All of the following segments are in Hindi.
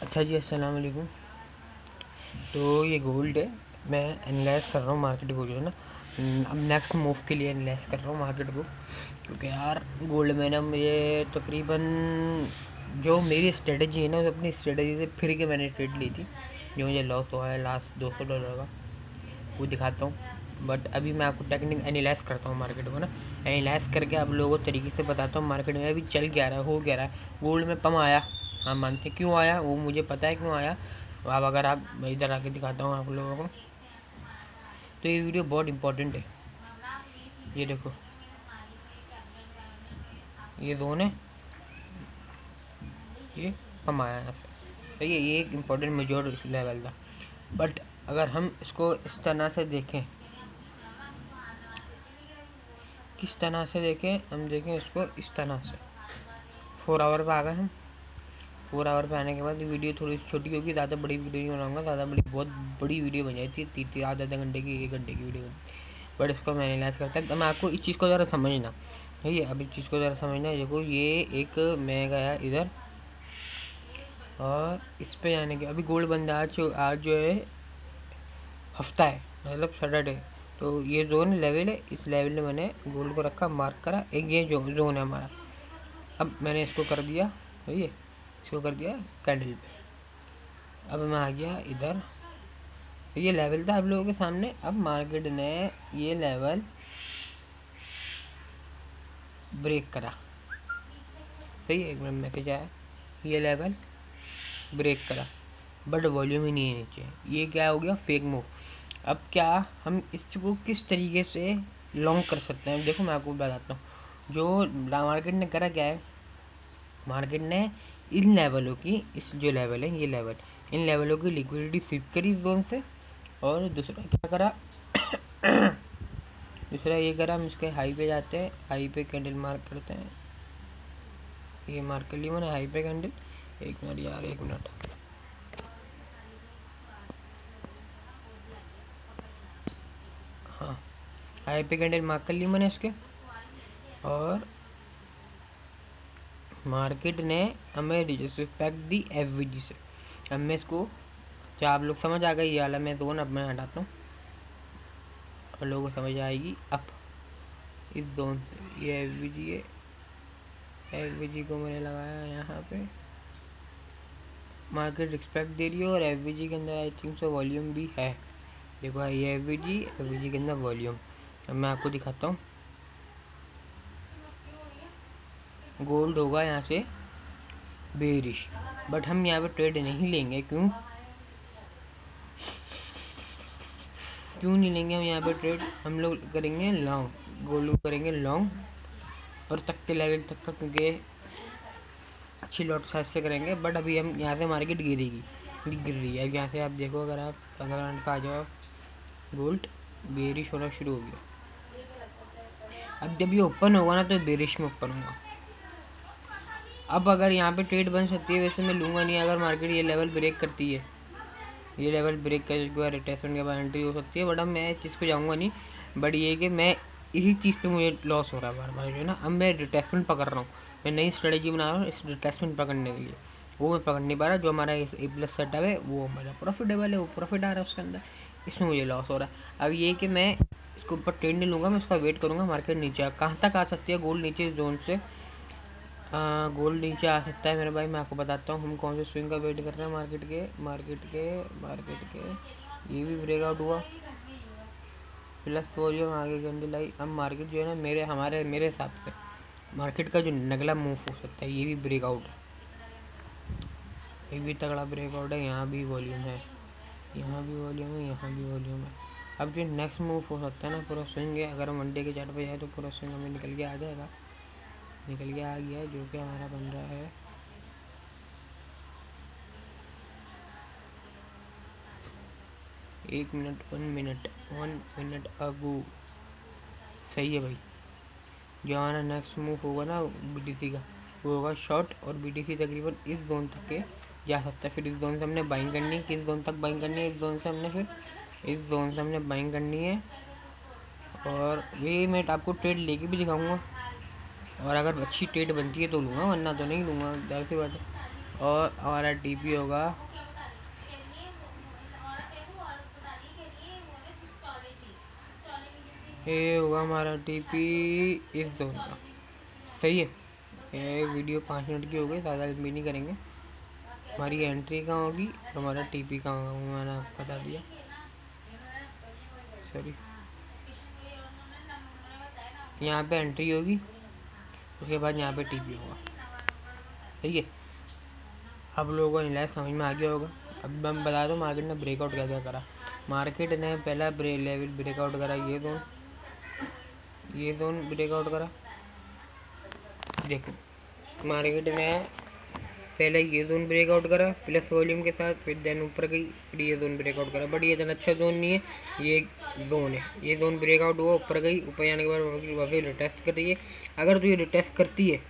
अच्छा जी, अस्सलाम वालेकुम। तो ये गोल्ड है, मैं एनालाइज कर रहा हूँ मार्केट को, जो है ना। अब नेक्स्ट मूव के लिए एनालाइज कर रहा हूँ मार्केट को, क्योंकि यार गोल्ड में ना मुझे तकरीबन जो मेरी स्ट्रेटजी है ना, उस अपनी स्ट्रेटजी से फिर के मैंने ट्रेड ली थी, जो मुझे लॉस हुआ है लास्ट $200 का, वो दिखाता हूँ। बट अभी मैं आपको टेक्निक एनालाइज करता हूँ मार्केट को ना, एनालाइज करके आप लोगों को तरीके से बताता हूँ मार्केट में अभी चल क्या रहा है, हो क्या रहा है। गोल्ड में पम आया, हाँ मानते, क्यों आया वो मुझे पता है क्यों आया। अब अगर आप इधर आके दिखाता हूँ आप लोगों को, तो ये वीडियो बहुत इंपॉर्टेंट है। ये देखो, ये जोन है, ये पम आया यहाँ से, तो ये एक इम्पोर्टेंट मेजोर लेवल था। बट अगर हम इसको इस तरह से देखें, किस तरह से देखें, हम देखें इसको इस तरह से, 4 आवर पे आ गए हम। 4 आवर पे आने के बाद वीडियो थोड़ी छोटी होगी, ज़्यादा बड़ी वीडियो नहीं बनाऊंगा, ज़्यादा बड़ी बहुत बड़ी वीडियो बन जाती है, 3 आधे आधे घंटे की, 1 घंटे की वीडियो बनती है। बट इसको मैं एनालाइज करता है, तो मैं आपको इस चीज़ को ज़रा समझना, ठीक है। अब इस चीज़ को ज़रा समझना, देखो ये एक, मैं गया इधर और इस पे जाने के, अभी गोल्ड बंदा आज जो है हफ्ता है, मतलब सैटरडे, तो ये जोन लेवल है, इस लेवल में मैंने गोल्ड को रखा, मार्क करा, एक ये जो जोन है हमारा। अब मैंने इसको कर दिया, सही है, इसको कर दिया कैंडल पे। अब मैं आ गया इधर, ये लेवल था आप लोगों के सामने। अब मार्केट ने ये लेवल ब्रेक करा, सही है, एक मिनट में क्या है, ये लेवल ब्रेक करा, बट वॉल्यूम ही नहीं है नीचे, ये क्या हो गया, फेक मूव। अब क्या हम इसको किस तरीके से लॉन्ग कर सकते हैं, देखो मैं आपको बताता हूँ। जो मार्केट ने करा क्या है, मार्केट ने इन लेवलों की, इस जो लेवल है ये लेवल, इन लेवलों की लिक्विडिटी स्वीप करी इस जोन से। और दूसरा क्या करा, दूसरा ये करा, हम इसके हाई पे जाते हैं, हाई पे कैंडल मार्क करते हैं, ये मार्क कर ली मैंने हाई पे कैंडल। एक मिनट यार, एक मिनट, हाँ, हाई पे कैंडल मार्क कर ली मैंने इसके। और मार्केट ने हमें रिस्पेक्ट दी एफवीजी से। अब मैं इसको, क्या आप लोग समझ आ गए ये वाला, मैं जोन अब मैं हटाता हूँ और लोगों को समझ आएगी। अब इस जोन से ये एफवीजी है, एफवीजी को मैंने लगाया यहाँ पे, मार्केट रिस्पेक्ट दे रही है, और एफवीजी के अंदर आई थिंक सो वॉल्यूम भी है। देखो ये एफवीजी, एफवीजी के अंदर वॉल्यूम। अब मैं आपको दिखाता हूँ, गोल्ड होगा यहाँ से बेरिश, बट हम यहाँ पे ट्रेड नहीं लेंगे, क्यों क्यों नहीं लेंगे हम यहाँ पे ट्रेड, हम लोग करेंगे लॉन्ग, गोल्ड को करेंगे लॉन्ग, और तक के लेवल तक का, क्योंकि अच्छी लॉट साइज से करेंगे। बट अभी हम यहाँ से मार्केट गिरेगी, गिर रही है। अब यहाँ से आप देखो, अगर आप 15 मिनट पर आ जाओ, गोल्ड बेरिश होना शुरू हो गया। अब जब ये ओपन होगा ना, तो बेरिश में ओपन होगा। अब अगर यहाँ पे ट्रेड बन सकती है, वैसे मैं लूँगा नहीं, अगर मार्केट ये लेवल ब्रेक करती है, ये लेवल ब्रेक करने के बाद रिटेस्टमेंट के बाद एंट्री हो सकती है। बट अब मैं इस चीज़ पे जाऊँगा नहीं, बट ये कि मैं इसी चीज़ पे मुझे लॉस हो रहा है बार बार, जो है ना। अब मैं रिटेस्टमेंट पकड़ रहा हूँ, मैं नई स्ट्रेटेजी बना रहा हूँ इस रिटेस्टमेंट पकड़ने के लिए, वो मैं पकड़ नहीं पा रहा। जो हमारा ए प्लस सेटअप है वो हमारा प्रॉफिटेबल है, वो प्रॉफिट आ रहा है उसके अंदर, इसमें मुझे लॉस हो रहा है। अब ये कि मैं इसके ऊपर ट्रेड नहीं लूँगा, मैं उसका वेट करूँगा मार्केट नीचे कहाँ तक आ सकती है। गोल्ड नीचे इस जोन से, गोल्ड नीचे आ सकता है मेरे भाई, मैं आपको बताता हूँ हम कौन से स्विंग का वेट कर रहे हैं। मार्केट के ये भी ब्रेकआउट हुआ, प्लस वॉल्यूम आगे कैंडल आई। अब मार्केट जो है ना, मेरे हिसाब से मार्केट का जो अगला मूव हो सकता है, ये भी ब्रेकआउट है, ये भी तगड़ा ब्रेकआउट है। यहाँ भी वॉल्यूम है, यहाँ भी वॉल्यूम है, यहाँ भी वॉल्यूम है। अब जो नेक्स्ट मूव हो सकता है ना, पूरा स्विंग है, अगर हम मंडे के चार्ट पे जाए तो पूरा स्विंग हमें निकल के आ जाएगा, निकल के आ गया है, जो कि हमारा बन रहा है 1 मिनट अगो, सही है भाई। जो हमारा नेक्स्ट मूव होगा ना बीटीसी का, वो होगा शॉर्ट, और बीटीसी तकरीबन इस जोन तक के जा सकता है। फिर इस जोन से हमने बाइंग करनी है, किस जोन तक बाइंग करनी है, इस जोन से हमने, फिर इस जोन से हमने बाइंग करनी है। और ये मैं आपको ट्रेड लेके भी दिखाऊंगा, और अगर अच्छी ट्रेड बनती है तो लूँगा, वरना तो नहीं लूँगा, जाहिर सी बात है। और हमारा टीपी होगा ये होगा हमारा टीपी इस जोन का। सही है। ये वीडियो 5 मिनट की हो गई, ज़्यादा लंबी नहीं करेंगे। हमारी एंट्री कहाँ होगी और हमारा टीपी कहाँ होगा, वो मैंने आपको बता दिया। सॉरी, यहाँ पे एंट्री होगी, उसके बाद यहाँ पे टीपी होगा। ठीक है, अब लोगों को एनालाइज समझ में आ गया होगा। अब मैं बता दूँ मार्केट ने ब्रेकआउट क्या क्या करा। मार्केट ने पहला लेवल ब्रेकआउट करा, ये जोन ब्रेकआउट करा। देखो, मार्केट ने पहले ये जोन ब्रेकआउट करा प्लस वॉल्यूम के साथ, फिर देन ऊपर गई, फिर ये जोन ब्रेकआउट करा। बट ये इतना अच्छा जोन नहीं है, ये जोन है। ये जोन ब्रेकआउट हुआ, ऊपर गई, ऊपर जाने के बाद वहाँ पे रिटेस्ट कर रही है। अगर तो ये रिटेस्ट करती है,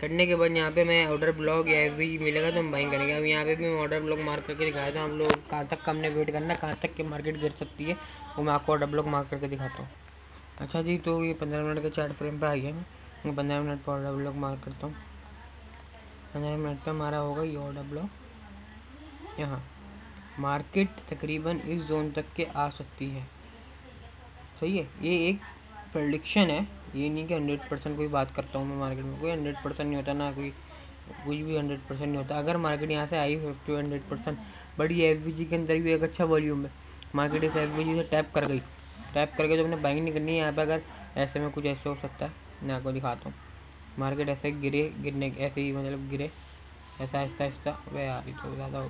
करने के बाद यहाँ पे मैं ऑर्डर ब्लॉक या एफवीजी मिलेगा तो हम बाइंग करेंगे। अब यहाँ पे भी मैं ऑर्डर ब्लॉक मार्क करके दिखाया था। हम लोग कहाँ तक हमने वेट करना है, कहाँ तक के मार्केट गिर सकती है, वो मैं आपको ऑर्डर ब्लॉक मार्क करके दिखाता हूँ। अच्छा जी, तो ये 15 मिनट के चार्ट फ्रेम पे आ गया। मैं 15 मिनट पर ऑर्डर ब्लॉक मार्क करता हूँ। 15 मिनट पे हमारा होगा ये ऑर्डर ब्लॉक। यहाँ मार्केट तकरीबन इस जोन तक के आ सकती है। सही है, ये एक प्रेडिक्शन है, ये नहीं कि 100% कोई बात करता हूँ मैं। मार्केट में कोई 100% नहीं होता ना, कोई कुछ भी 100% नहीं होता। अगर मार्केट यहाँ से आई 50-100%, बट ये एफवीजी के अंदर भी एक अच्छा वॉल्यूम है। मार्केट इस एफवीजी से टैप कर गई, टैप करके जो अपने बाइंग नहीं करनी है यहाँ पे। अगर ऐसे में कुछ ऐसे हो सकता है, मैं आपको दिखाता हूँ। मार्केट ऐसे गिरने ऐसे ही मतलब गिरे, ऐसा आहिस्ता आहिस्ता। वे यार तो ज़्यादा हो,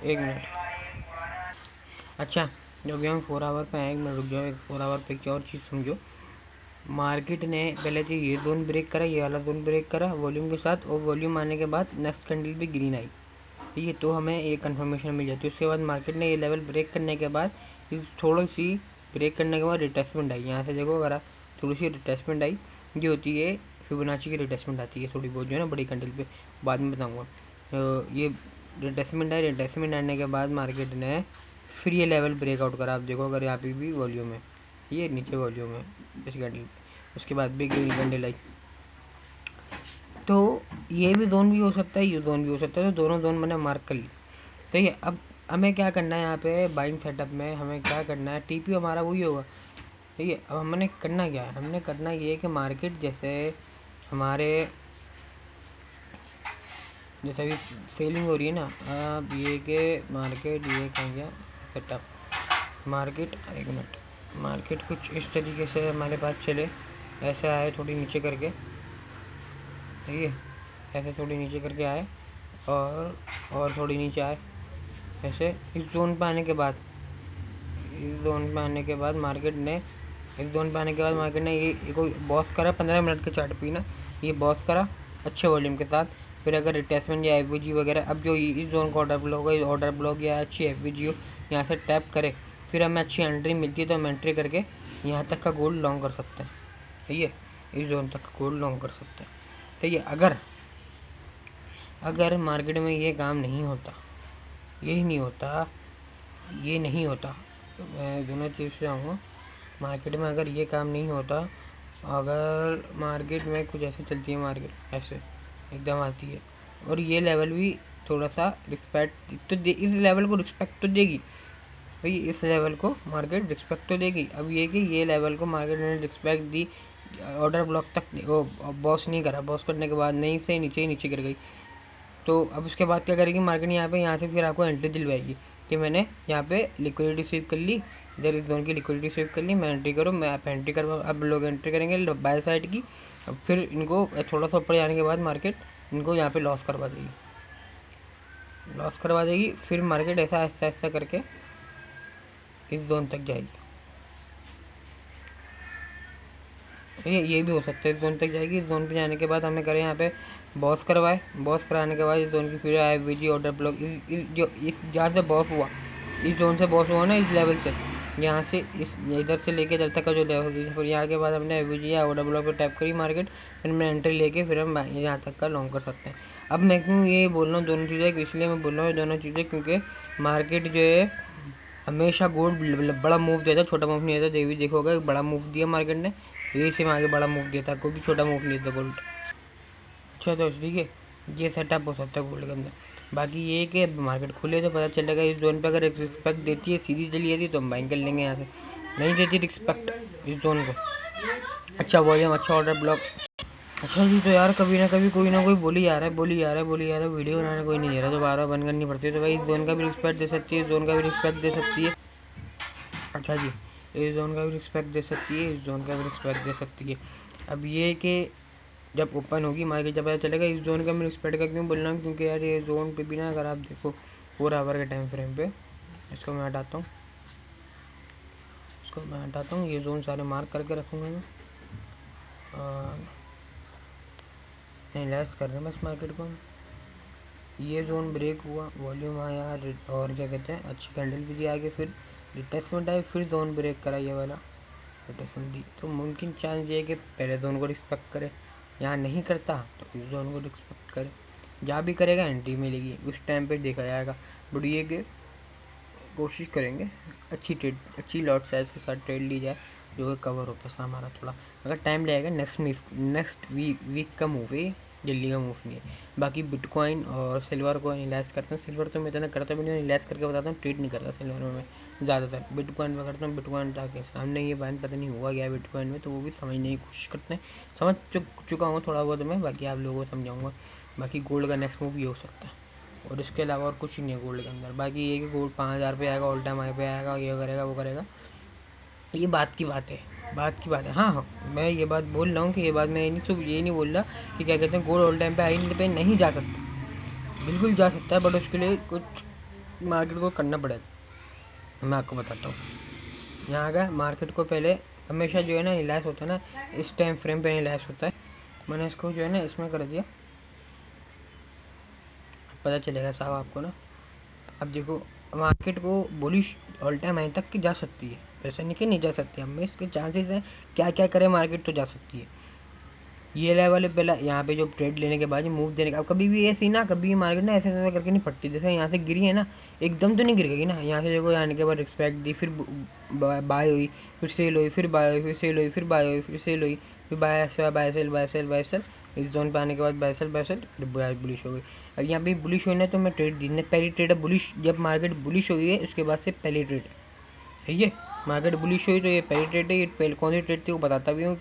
1 मिनट। अच्छा, जब भी हम 4 आवर पे आए, 1 मिनट रुक जाओ। एक 4 आवर पे क्या और चीज़ समझो। मार्केट ने पहले तो ये जोन ब्रेक करा, ये वाला जोन ब्रेक करा वॉल्यूम के साथ, और वॉल्यूम आने के बाद नेक्स्ट कैंडल भी ग्रीन आई। ठीक है, तो हमें एक कंफर्मेशन मिल जाती है। उसके बाद मार्केट ने ये लेवल ब्रेक करने के बाद थोड़ी सी ब्रेक करने के बाद रिटेस्टमेंट आई। यहाँ से देखो, अगर थोड़ी सी रिटेस्टमेंट आई, जो होती है फिबोनाची की रिटेस्टमेंट आती है थोड़ी बहुत, जो है ना बड़ी कैंडल पे, बाद में बताऊँगा। तो ये रिटेस्टमेंट आई, रिटेस्टमेंट आने के बाद मार्केट ने फिर ये लेवल ब्रेकआउट करा। आप देखो, अगर यहाँ पे भी वॉल्यूम है, ये नीचे वॉल्यूम है इस कैंडल पे, उसके बाद भी ग्रीन कैंडल आई। तो ये भी जोन भी हो सकता है, ये जोन भी हो सकता है। तो दोनों जोन मैंने मार्क कर ली। ठीक है, अब हमें क्या करना है यहाँ पे बाइंग सेटअप में, हमें क्या करना है, टीपी हमारा वही होगा। ठीक है, अब हमने करना क्या है, हमने करना ये है कि मार्केट जैसे हमारे जैसे अभी सेलिंग हो रही है ना, अब ये कि मार्केट ये कह गया सेटअप। मार्केट 1 मिनट, मार्केट कुछ इस तरीके से हमारे पास चले, ऐसे आए थोड़ी नीचे करके। ठीक है, ऐसे थोड़ी नीचे करके आए और थोड़ी नीचे आए ऐसे। इस जोन पे आने के बाद, इस जोन पे आने के बाद मार्केट ने इस जोन पे आने के बाद मार्केट ने ये कोई बॉस करा 15 मिनट के चार्ट पे ना, ये बॉस करा अच्छे वॉल्यूम के साथ। फिर अगर रिटेस्टमेंट या एफवीजी वगैरह, अब जो इस जोन का ऑर्डर ब्लॉक है, ऑर्डर ब्लॉक या अच्छी एफवीजी हो, यहाँ से टैप करे, फिर हमें अच्छी एंट्री मिलती है तो हम एंट्री करके यहाँ तक का गोल्ड लॉन्ग कर सकते हैं। ठीक है, इस जोन तक का गोल्ड लॉन्ग कर सकते हैं। ठीक है, अगर मार्केट में ये काम नहीं होता, यही नहीं होता, ये नहीं होता, तो मैं दोनों चीज़ से आऊँगा। मार्केट में अगर ये काम नहीं होता, अगर मार्केट में कुछ ऐसे चलती है, मार्केट ऐसे एकदम आती है और ये लेवल भी थोड़ा सा रिस्पेक्ट तो दे, इस लेवल को रिस्पेक्ट तो देगी भाई, इस लेवल को मार्केट रिस्पेक्ट तो देगी। अब ये कि ये लेवल को मार्केट ने रिस्पेक्ट दी, ऑर्डर ब्लॉक तक वो बॉस नहीं करा, बॉस करने के बाद नहीं से नीचे ही नीचे गिर गई। तो अब उसके बाद क्या करेगी मार्केट, यहाँ से फिर आपको एंट्री दिलवाएगी कि मैंने यहाँ पे लिक्विडिटी स्वीप कर ली, इधर इस जोन की लिक्विडिटी स्वीप कर ली, मैं एंट्री करूँ, मैं आप एंट्री कर। अब लोग एंट्री करेंगे बाय साइड की। अब फिर इनको थोड़ा सा ऊपर जाने के बाद मार्केट इनको यहाँ पे लॉस करवा देगी, फिर मार्केट ऐसा आहिस्ता आहिस्ता करके इस जोन तक जाएगी। ये भी हो सकता है, इस जोन तक जाएगी। इस जोन पे जाने के बाद हमें करें यहाँ पे बॉस करवाए, बॉस कराने के बाद इस जोन की फिर एफवीजी ऑर्डर ब्लॉक, जो इस जहाँ से बॉस हुआ, इस जोन से बॉस हुआ ना, इस लेवल से, यहाँ से इस इधर से लेके इधर तक का जो लेवल, फिर यहाँ के बाद हमने एफवीजी या ऑर्डर ब्लॉक पे टैप करी मार्केट, फिर मैं एंट्री लेके फिर हम यहाँ तक का लॉन्ग कर सकते हैं। अब मैं क्यों ये बोल रहा हूँ दोनों चीज़ें, इसलिए मैं बोल रहा हूँ दोनों चीज़ें क्योंकि मार्केट जो है हमेशा गोल्ड बड़ा मूव देता है, छोटा मूव नहीं देता। देवी देखोगे बड़ा मूव दिया मार्केट ने, यही से आगे बड़ा मूव दिया था, कोई भी छोटा मूव नहीं था गोल्ड। अच्छा तो ठीक है, ये सेटअप हो सकता है गोल्ड के अंदर। बाकी ये कि मार्केट खुले तो पता चलेगा। इस जोन पे अगर रिस्पेक्ट देती है, सीधी चली जाती तो हम बाइंग कर लेंगे यहाँ से। नहीं देती रिस्पेक्ट इस जोन को। अच्छा वॉल्यूम, अच्छा ऑर्डर ब्लॉक। अच्छा जी, तो यार कभी ना कभी कोई ना कोई बोली जा रहा है, वीडियो बनाने कोई नहीं दे रहा, तो बार बार बंद करनी पड़ती है। तो भाई इस जोन का भी रिस्पेक्ट दे सकती है, इस जोन का भी रिस्पेक्ट दे सकती है। अच्छा जी, इस जोन का भी रिस्पेक्ट दे सकती है, इस जोन का भी रिस्पेक्ट दे सकती है। अब ये कि जब ओपन होगी मार्केट, जब पता चलेगा। इस जोन का मैं रिस्पेक्ट का क्यों बोल रहा हूँ, क्योंकि यार ये जोन पे भी ना, अगर आप देखो 4 आवर के टाइम फ्रेम पे, इसको मैं हटाता हूँ, ये जोन सारे मार्क करके रखूँगा मैं। एनालाइज कर रहे हैं बस मार्केट को। ये जोन ब्रेक हुआ, वॉल्यूम आया, और क्या कहते हैं, अच्छी कैंडल भी दी आगे, फिर रिटेस्टमेंट आई, फिर जोन ब्रेक करा ये वाला, रिटेस्टमेंट दी। तो मुमकिन चांस ये है कि पहले जोन को रिस्पेक्ट करे, यहाँ नहीं करता तो इस जोन को रिस्पेक्ट करे, जहाँ भी करेगा एंट्री मिलेगी, उस टाइम पे देखा जाएगा। बट ये कि कोशिश करेंगे अच्छी ट्रेड, अच्छी लॉट साइज के साथ ट्रेड ली जाए, जो है कवर हो पैसा हमारा थोड़ा। अगर टाइम लगेगा, नेक्स्ट वीक का मूव है, जल्दी का मूव नहीं है। बाकी बिटकॉइन और सिल्वर को एनालाइज करते हैं। सिल्वर तो मैं इतना करता भी नहीं, एनालाइज करके बताता हूँ, ट्रेड नहीं करता सिल्वर में मैं ज़्यादातर। बिटकॉइन में करता हूँ, बिटकॉइन जाके सामने ये बैन पता नहीं हुआ गया बिटकॉइन में, तो वो भी समझने की कोशिश करते हैं। समझ चुका हूँ थोड़ा बहुत मैं, बाकी आप लोगों को समझाऊँगा। बाकी गोल्ड का नेक्स्ट मूव ये हो सकता है, और इसके अलावा और कुछ नहीं है गोल्ड के अंदर। बाकी ये कि गोल्ड 5000 पे आएगा, ऑल टाइम हाई पे आएगा, ये करेगा वो करेगा, ये बात की बात है। हाँ, मैं ये बात बोल रहा हूँ कि ये बात मैं ये नहीं बोल रहा कि क्या कहते हैं गोल्ड ऑल टाइम पे हाई पे नहीं जा सकता, बिल्कुल जा सकता है, बट उसके लिए कुछ मार्केट को करना पड़ेगा। मैं आपको बताता हूँ। यहाँ का मार्केट को पहले हमेशा जो है ना रिलैक्स होता है ना, इस टाइम फ्रेम पे रिलैक्स होता है। मैंने इसको जो है ना इसमें कर दिया, पता चलेगा साहब आपको ना। अब देखो मार्केट को बुलिश ऑल टाइम हाई तक की जा सकती है, ऐसा नहीं कि नहीं जा सकती, हमें इसके चांसेस हैं, क्या क्या करे मार्केट तो जा सकती है। ये लेवल है पहला, यहाँ पे जो ट्रेड लेने के बाद मूव देने का। अब कभी भी ऐसी ना, कभी मार्केट ना ऐसे ऐसे करके नहीं फटती, जैसे यहाँ से गिरी है ना, एकदम तो नहीं गिर गई ना। यहाँ से देखो, आने के बाद रिस्पेक्ट दी, फिर बाय हुई, फिर सेल हुई, फिर बाय हुई, फिर सेल हुई, फिर बाय हुई, फिर सेल हुई, फिर बाय सेल। इस जोन पे आने के बाद बाय सेल बुलिश हो गई। अब यहाँ पे बुलिश हुई ना, तो मैं ट्रेड दी, पहली ट्रेड है बुलिश। जब मार्केट बुलिश हुई है उसके बाद से पहली ट्रेड है ये। मार्केट बुलिश हुई तो ये पहली ट्रेड है। ये पहले कौन सी ट्रेड थी वो बताता भी हूँ।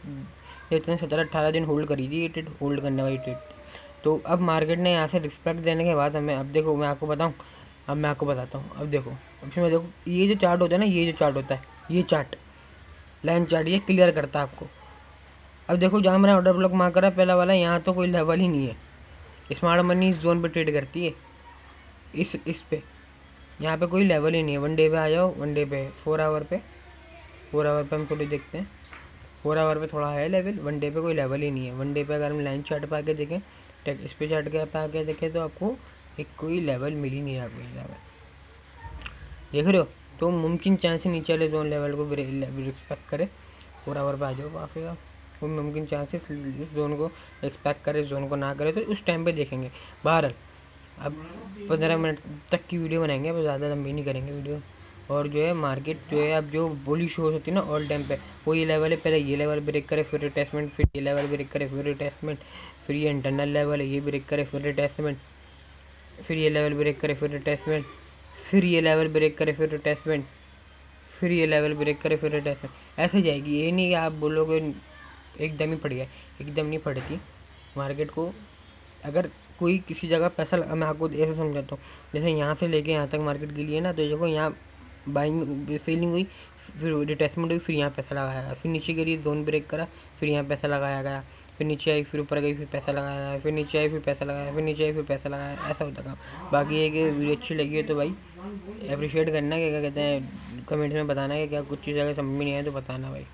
ये इतने 17-18 दिन होल्ड करी थी, ये ट्रेड होल्ड करने वाली ट्रेड थी। तो अब मार्केट ने यहाँ से रिस्पेक्ट देने के बाद हमें, अब देखो मैं आपको बताऊँ, अब मैं आपको बताता हूँ। अब देखो, अब इसमें देखो, ये जो चार्ट होता है ना, ये जो चार्ट होता है, ये चार्ट लाइन चार्ट, ये क्लियर करता है आपको। अब देखो जहाँ मैंने ऑर्डर ब्लॉक मार्क करा पहला वाला, यहाँ तो कोई लेवल ही नहीं है। स्मार्ट मनी इस जोन पे ट्रेड करती है, इस पे, यहाँ पे कोई लेवल ही नहीं है। वन डे पे आ जाओ, वन डे पे 4 आवर पे, 4 आवर पे हम थोड़ी देखते हैं। 4 आवर पे थोड़ा है लेवल, वन डे पे कोई लेवल ही नहीं है। वन डे पे अगर हम लाइन चार्ट पे आके देखें, टेक इस पे चार्ट के पे आके देखें, तो आपको एक कोई लेवल मिल ही नहीं रहा, कोई लेवल देख रहे हो। तो मुमकिन चांस है नीचे वाले जोन लेवल को रिस्पेक्ट करे, 4 आवर पे आ जाओ काफ़ी आप। वो मुमकिन चांसेस इस जोन को एक्सपेक्ट करे, इस जोन को ना करे, तो उस टाइम पे देखेंगे। बहरहाल अब 15 मिनट तक की वीडियो बनाएंगे, अब ज़्यादा लंबी नहीं करेंगे वीडियो। और जो है मार्केट जो है, अब जो बुलिश हो होती है ना ऑल टाइम पे, वो ये लेवल है, पहले ये लेवल ब्रेक करे फिर रिटेस्टमेंट, फिर ये लेवल ब्रेक करे फिर रिटेस्टमेंट, फिर ये इंटरनल लेवल है, ये ब्रेक करे फिर रिटेस्टमेंट, फिर ये लेवल ब्रेक करे फिर रिटेस्टमेंट, फिर ये लेवल ब्रेक करे फिर रिटेस्टमेंट, फिर ये लेवल ब्रेक करे फिर रिटेस्टमेंट। ऐसे जाएगी, ये नहीं कि आप बोलोगे एकदम ही फट गया, एकदम नहीं फटती मार्केट को। अगर कोई किसी जगह पैसा मैं आपको ऐसे समझाता हूँ, जैसे यहाँ से लेके यहाँ तक मार्केट के लिए ना, तो देखो यहाँ बाइंग सेलिंग हुई, फिर रिटेस्टमेंट हुई, फिर यहाँ पैसा लगाया गया, फिर नीचे गिरी, जोन ब्रेक करा, फिर यहाँ पैसा लगाया गया, फिर नीचे आई, फिर ऊपर गई, फिर पैसा लगाया गया, फिर नीचे आई, फिर पैसा लगाया, फिर नीचे आई, फिर पैसा लगाया, ऐसा होता काम। बाकी ये कि वीडियो अच्छी लगी है तो भाई अप्रिशिएट करना, क्या कहते हैं, कमेंट्स में बताना कि क्या कुछ चीज़ अगर समझ में नहीं आए तो बताना भाई।